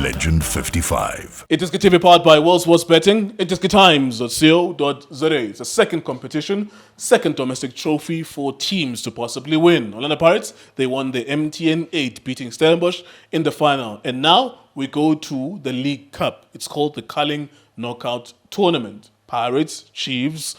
Legend 55. iDiskiTV powered by World Sports Betting. iDiskiTimes.co.za. It's a second competition, second domestic trophy for teams to possibly win. Orlando Pirates, they won the MTN 8, beating Stellenbosch in the final. And now we go to the League Cup. It's called the Culling Knockout Tournament. Pirates, Chiefs,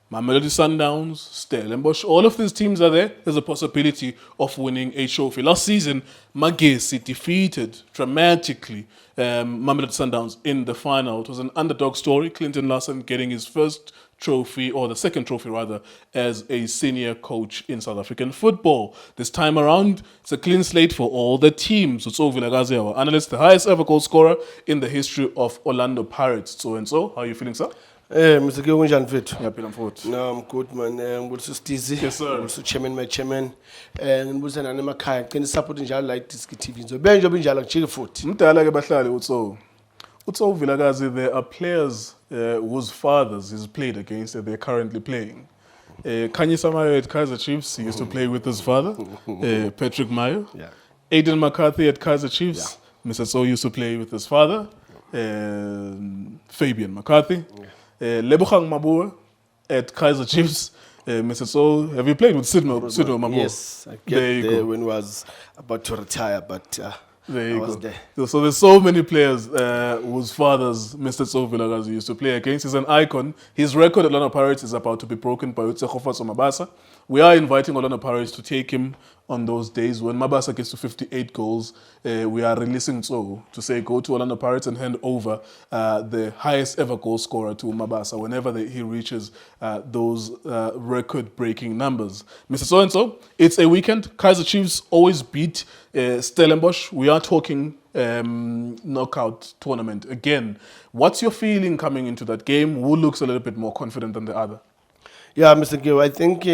Mamelodi Sundowns, Stellenbosch, all of these teams are there. There's a possibility of winning a trophy. Last season, Magesi defeated dramatically Mamelodi Sundowns in the final. It was an underdog story. Clinton Larson getting his first trophy, or the second trophy rather, as a senior coach in South African football. This time around, it's a clean slate for all the teams. Tso Vilakazi, our analyst, the highest ever goal scorer in the history of Orlando Pirates. So, how are you feeling, sir? Mr. Gilwinjan Fit. Yeah, I'm forward. No, I'm good, man. I'm Stizi. Yes, sir. I'm chairman, my chairman. And I'm Emakai. Can you support in iDiskiTV? So, Ben Jobin Jalak, Chill Foot. Mtala ke bahlali Tso Vilakazi, there are players whose fathers he's played against that they're currently playing. Mayo at Kaizer Chiefs, he used to play with his father, Patrick Mayo. Yeah. Aiden McCarthy at Kaizer Chiefs, Mr. Tso used to play with his father, Fabian McCarthy. Lebogang Mabua at Kaizer Chiefs. Mr. Tso, have you played with Sidmo Mabua? Yes, I get there when I was about to retire, but there you I was go. there. So there's so many players whose fathers Mr. Tso Vilakazi used to play against. He's an icon. His record at Orlando Pirates is about to be broken by Utsekhofa Mabasa. We are inviting Orlando Pirates to take him on those days when Mabasa gets to 58 goals. We are releasing Tso to say go to Orlando Pirates and hand over the highest ever goal scorer to Mabasa whenever he reaches those record-breaking numbers. Mr. So-and-so, it's a weekend. Kaizer Chiefs always beat Stellenbosch. We are talking knockout tournament again. What's your feeling coming into that game? Who looks a little bit more confident than the other? Yeah, Mr. Gil, I think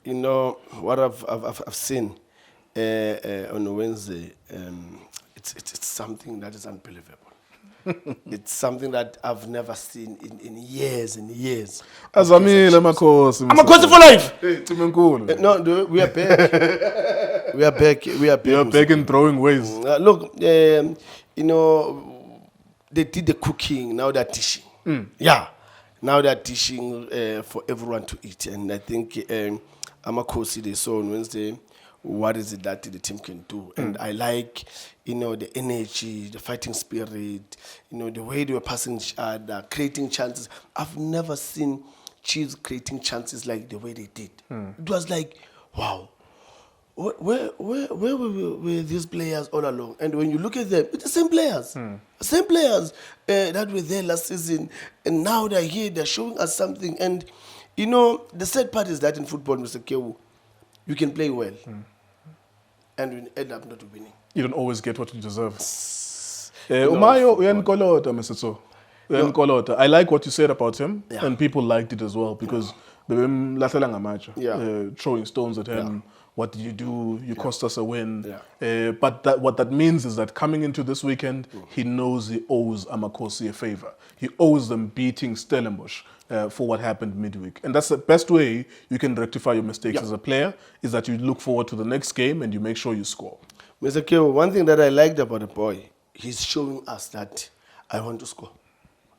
you know what I've seen on Wednesday. It's something that is unbelievable. It's something that I've never seen in years and years. Azamile makhosi. I'm a coach for life. Hey, Timenkulu. No, we are back. We are back. We are back. You're back in throwing ways. Look, you know, they did the cooking. Now they're teaching. Yeah. Now they're teaching for everyone to eat. And I think Amakosi, they saw on Wednesday, what is it that the team can do. And I like, you know, the energy, the fighting spirit, you know, the way they were passing each other, creating chances. I've never seen Chiefs creating chances like the way they did. It was like, wow. Where were these players all along? And when you look at them, it's the same players. Same players that were there last season. And now they're here, they're showing us something. And, you know, the sad part is that in football, Mr. Kewu, you can play well. And you end up not winning. You don't always get what you deserve. Mayo, uyankolota, Mr. Tso. Uyankolota. I like what you said about him, and people liked it as well because throwing stones at him. What did you do? You cost us a win. But what that means is that coming into this weekend, he knows he owes Amakosi a favor. He owes them beating Stellenbosch for what happened midweek. And that's the best way you can rectify your mistakes as a player, is that you look forward to the next game and you make sure you score. Mr. Kewu, one thing that I liked about the boy, he's showing us that I want to score.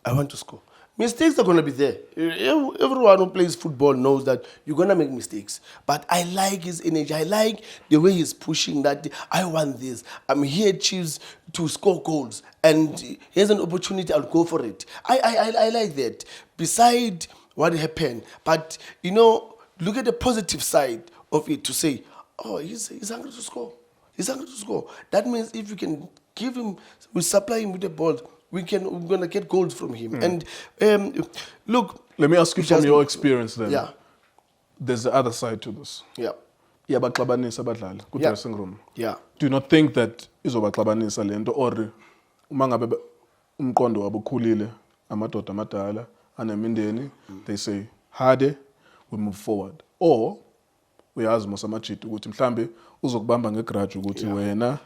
I want to score. Mistakes are going to be there. Everyone who plays football knows that you're going to make mistakes. But I like his energy. I like the way he's pushing that. I want this. I'm here, Chiefs, to score goals. And here's an opportunity, I'll go for it. I like that. Beside what happened. But, you know, look at the positive side of it to say, oh, he's hungry to score. He's hungry to score. That means if you can give him, we supply him with the ball, we're going to get goals from him. And look. Let me ask you from your experience then. Yeah. There's the other side to this. Yeah. Yeah. Dressing room. Yeah. Do you not think that izobaxabanisa lento or uma ngabe umqondo wabukhulile amadoda amadala anemindeni, they say hade, we move forward, or uyazi mosamajiti ukuthi mhlambe uzokubamba ngegrudge ukuthi wena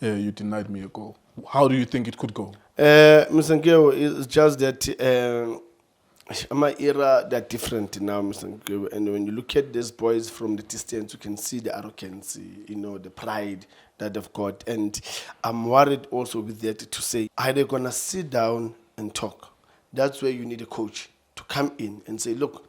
you denied me a goal? How do you think it could go? Mr. Ngeo, it's just that my era, they're different now, Mr. Ngeo. And when you look at these boys from the distance, you can see the arrogance, you know, the pride that they've got. And I'm worried also with that to say, are they going to sit down and talk? That's where you need a coach to come in and say, look,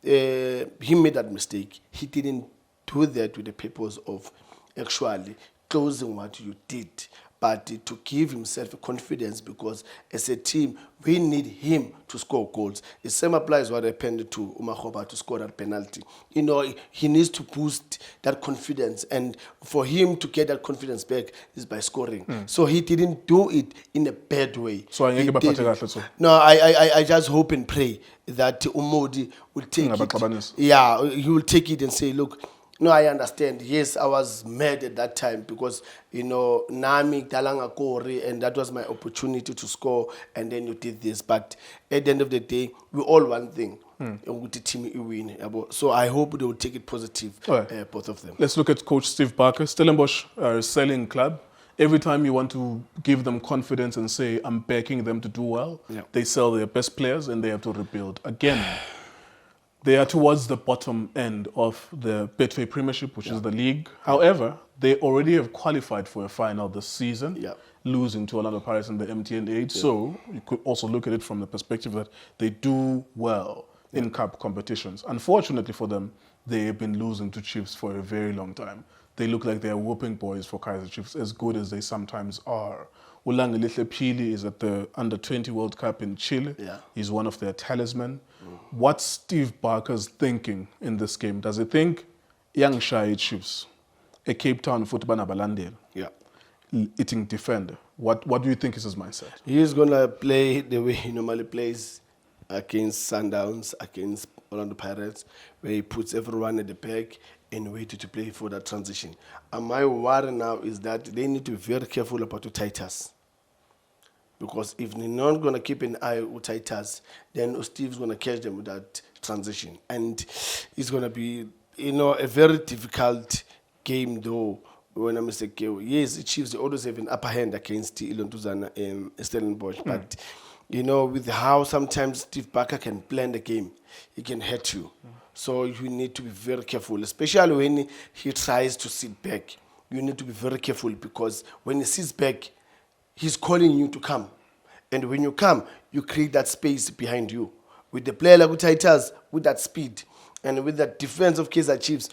he made that mistake. He didn't do that with the purpose of actually closing what you did, but to give himself confidence, because as a team, we need him to score goals. The same applies what happened to Umakhoba to score that penalty. You know, he needs to boost that confidence, and for him to get that confidence back is by scoring. So he didn't do it in a bad way. So He didn't. No, I just hope and pray that Umodi will take it. Yeah, he will take it and say, look, no, I understand. Yes, I was mad at that time because, you know, Nami, Talanga Kori, and that was my opportunity to score, and then you did this. But at the end of the day, we all one thing. And with the team, you win. So I hope they will take it positive, both of them. Let's look at Coach Steve Barker. Stellenbosch are a selling club. Every time you want to give them confidence and say, I'm backing them to do well, they sell their best players and they have to rebuild. Again, they are towards the bottom end of the Betway Premiership, which is the league. However, they already have qualified for a final this season, losing to Orlando Pirates in the MTN 8. So you could also look at it from the perspective that they do well in cup competitions. Unfortunately for them, they have been losing to Chiefs for a very long time. They look like they are whooping boys for Kaizer Chiefs, as good as they sometimes are. Ulangelihle Phili is at the Under-20 World Cup in Chile. He's one of their talisman. What's Steve Barker's thinking in this game? Does he think young shy Chiefs, a Cape Town football balandel, eating defender? What do you think is his mindset? He's going to play the way he normally plays against Sundowns, against Orlando Pirates, where he puts everyone at the back and waited to play for that transition. And my worry now is that they need to be very careful about the Titus. Because if they're not going to keep an eye on Titus, then Steve's going to catch them with that transition. And it's going to be, a very difficult game, though, when I'm mistaken. Yes, the Chiefs, they always have an upper hand against Ilontuzana and Stellenbosch. But, with how sometimes Steve Barker can plan the game, he can hurt you. So you need to be very careful, especially when he tries to sit back. You need to be very careful, because when he sits back, he's calling you to come. And when you come, you create that space behind you. With the player like Titus, with that speed, and with that defense of Kaizer Chiefs,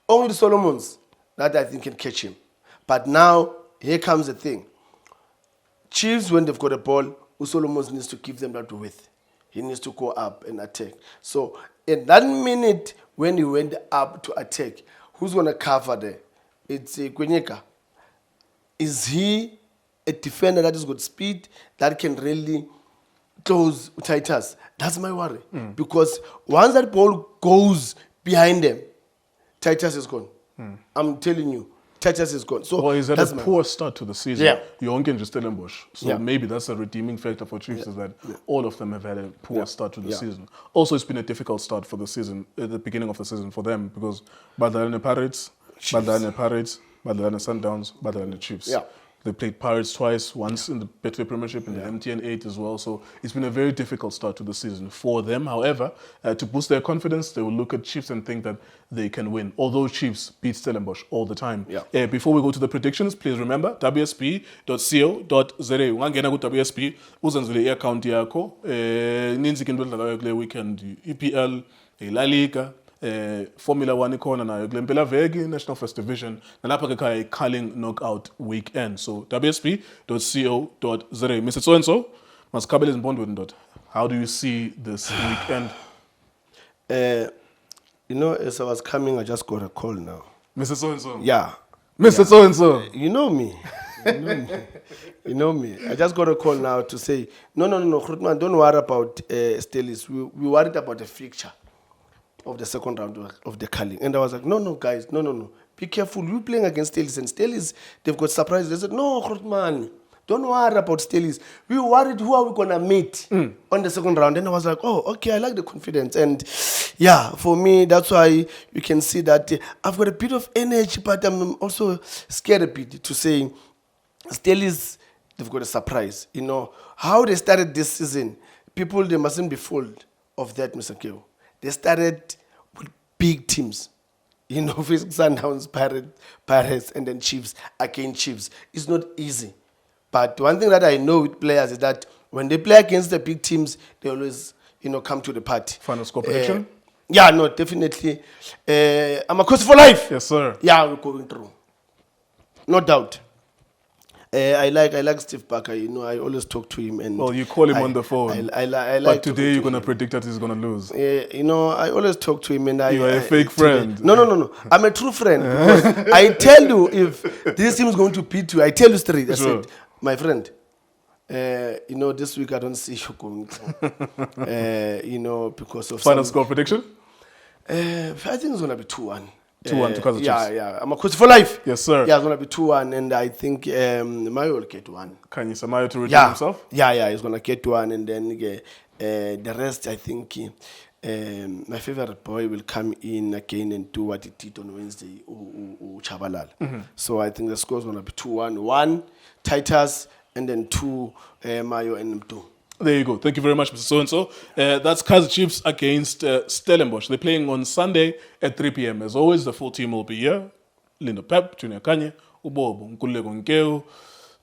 only Solomons that I think can catch him. But now, here comes the thing. Chiefs, when they've got a ball, Solomons needs to give them that width. He needs to go up and attack. So, in that minute, when he went up to attack, who's going to cover there? It's Kwenyeka. Is he a defender that has got speed, that can really close Titus? That's my worry. Because once that ball goes behind them, Titus is gone. I'm telling you, Titus is gone. So he's had a poor start to the season. You only just Stellenbosch. So maybe that's a redeeming factor for Chiefs, is that all of them have had a poor start to the season. Also, it's been a difficult start for the season, at the beginning of the season for them, because Badalane Pirates, Badalane Sundowns, Badalane Chiefs. They played Pirates twice, once in the Betway Premiership, in the MTN 8 as well. So it's been a very difficult start to the season for them. However, to boost their confidence, they will look at Chiefs and think that they can win, although Chiefs beat Stellenbosch all the time. Before we go to the predictions, please remember, wsp.co.za. Ungangena ku-WSP, uzenzele i-account yakho. Ninzi ke into edlalayo kule weekend, EPL, La Liga, Formula 1 ikhona nayo kule mpelaveki, National First Division, nalapha ke khaya i-Carling Knockout Weekend. So wsp.co.za. Mr. So-and-so, masikhabele izimpondweni ndoda. How do you see this weekend? As I was coming, I just got a call now. Mr. So-and-so? Yeah. Mr. So-and-so? You know me. You know me. I just got a call now to say, no, Grootman, don't worry about Stellis. We worried about the fixture of the second round of the Carling. And I was like, no, guys, no. Be careful. You're playing against Stellis. And Stellis, they've got surprises. They said, no, Grootman, don't worry about Stellis. We worried who are we going to meet on the second round. And I was like, oh, okay, I like the confidence. And yeah, for me, that's why you can see that I've got a bit of energy, but I'm also scared a bit to say Stellis, they've got a surprise. How they started this season, people, they mustn't be fooled of that, Mr. Keo. They started with big teams. You know, facing Sundowns, Pirates, and then Chiefs against Chiefs. It's not easy. But one thing that I know with players is that when they play against the big teams, they always, come to the party. Final score prediction? Yeah, no, definitely. I'm a coach for life. Yes, sir. Yeah, we're going through. No doubt. I like Steve Barker. I always talk to him. And well, you call him on the phone. I like but today you're going to predict that he's going to lose. I always talk to him. And you are a fake friend. No. I'm a true friend. Because I tell you, if this team is going to beat you, I tell you straight. I said, my friend, this week I don't see you going through. Because of final score prediction? I think it's going to be 2-1. 2-1 to Kaizer Chiefs. Yeah. I'm a coach for life. Yes, sir. Yeah, it's going to be 2-1, and I think Mayo will get 1. Can you say Mayo to redeem himself? Yeah, he's going to get 1, and then the rest, I think my favorite boy will come in again and do what he did on Wednesday, Chabalala. So I think the score is going to be 2-1. 1, Titus, and then 2, Mayo and Mtu. There you go. Thank you very much, Mr. So-and-so. That's Kaizer Chiefs against Stellenbosch. They're playing on Sunday at 3 p.m. As always, the full team will be here. Lindo Pep, Junior Kanye, Ubobo, Nkululeko Nkeo,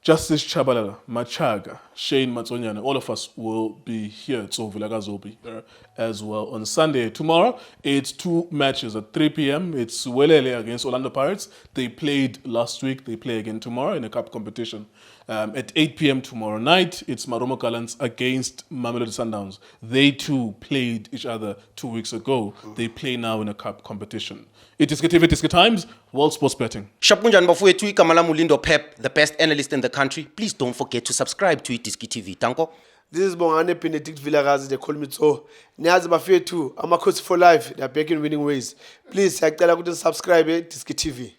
Justice Chabalala, Machaga, Shane Matsonyane. All of us will be here. Tso Vilakazi will be here as well on Sunday. Tomorrow, it's 2 matches at 3 p.m. It's Welele against Orlando Pirates. They played last week. They play again tomorrow in a cup competition. At 8 p.m. tomorrow night, it's Maromo Gallants against Mamelodi Sundowns. They too played each other 2 weeks ago. They play now in a cup competition. iDiskiTV, iDiski Times, World Sports Betting. Shapunjan bafowethu igama lami uLindo Pep, the best analyst in the country. Please don't forget to subscribe to iDiskiTV. Tanko. This is Bongane Benedict Vilakazi. They call me Tso. Niyazi bafethu, I'm a coach for life. They're back in winning ways. Please, subscribe to iDiskiTV.